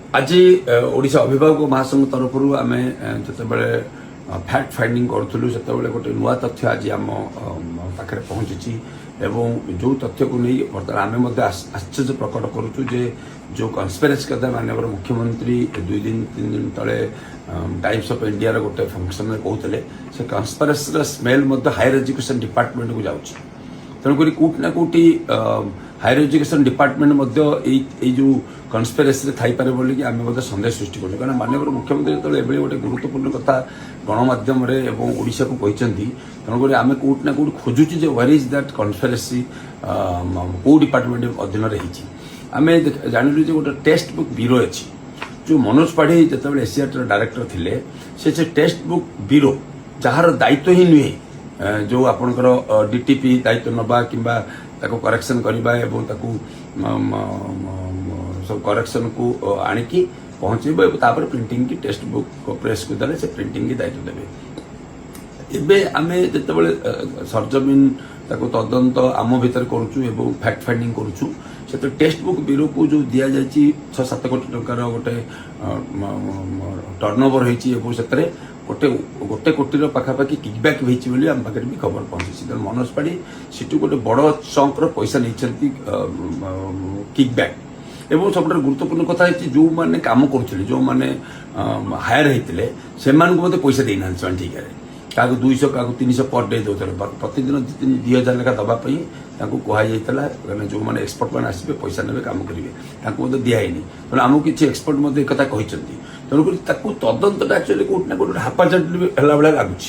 आज ओडिशा अभिभावक महासंघ तरफ आम जो फैक्ट फाइंडिंग करूँ से गोटे नुआ तथ्य आज आम पाखे पहुंची एवं जो तथ्य को नहीं बर्तमान आम आश्चर्य प्रकट करुचु जे जो कन्स्पिरेसी कथा माननीय मुख्यमंत्री 2 दिन 3 दिन तले टाइम्स ऑफ इंडिया रे गोटे फंक्शन में कहते से conspiracy smell higher education department को जाऊँगी तेणुक कौट ना कौटी हायर एजुकेशन डिपार्टमेंट जो कन्स्पिरेसी थाईपे बोलिकी आम सन्देह सृष्टि करूँ कारण माननीय मुख्यमंत्री जो गोटे गुरुत्वपूर्ण कथा गणमाध्यम ओडिशा को कहते तेणुक आम कौट ना Kaut खोजुचे where is that conspiracy कौ डिपार्टमेंट अधीन आम जानलु गोटे टेक्स्ट बुक ब्यूरो अच्छी जो मनोज पाढ़ी जो एसीआर डायरेक्टर थे से टेक्स्ट बुक ब्यूरो जार दायित्व ही नुहे जो आपणकर डीटीपी दायित्व नवा कि करेक्शन करवा एवं सब करेक्शन को आणिकी पहुँचेब तापर प्रिंटिंग की टेक्स्ट बुक प्रेस को देले से प्रिंटिंग की दायित्व देवे एबे आमे जेतेबेले सरजमीन ताको तदंत आम भीतर करूछु एवं फैक्ट फाइंडिंग करूछु से टेक्स्ट बुक ब्यूरो को जो दिया जायछि 6-7 कोटी टंकार गोटे टर्नओवर होईछि एवं सेतरे गोटे कोटी पाखापाखि किकबैक होईछि बोली आम पाखे भी खबर पहुंची तेणु मनोज पाढ़ी सेठू गोटे बड़ चंकर पैसा नहीं किकबैक एवं सब गुरुत्वपूर्ण कथा है जो मैंने काम करुले जो मैंने हायर होते से मत पैसा देना ठीक है क्या 200 क्या 300 पर डे दौर प्रतिदिन 2000 लेखा दवाई कहला जो मैंने एक्सपर्ट मैंने आसपे पैसा ने काम करेंगे दिखाई तेना आमको किसी एक्सपर्ट एक कहते तेणुक तदंत एक्चुअली कौट ना कौट हापाजार्ड है भाया लगुच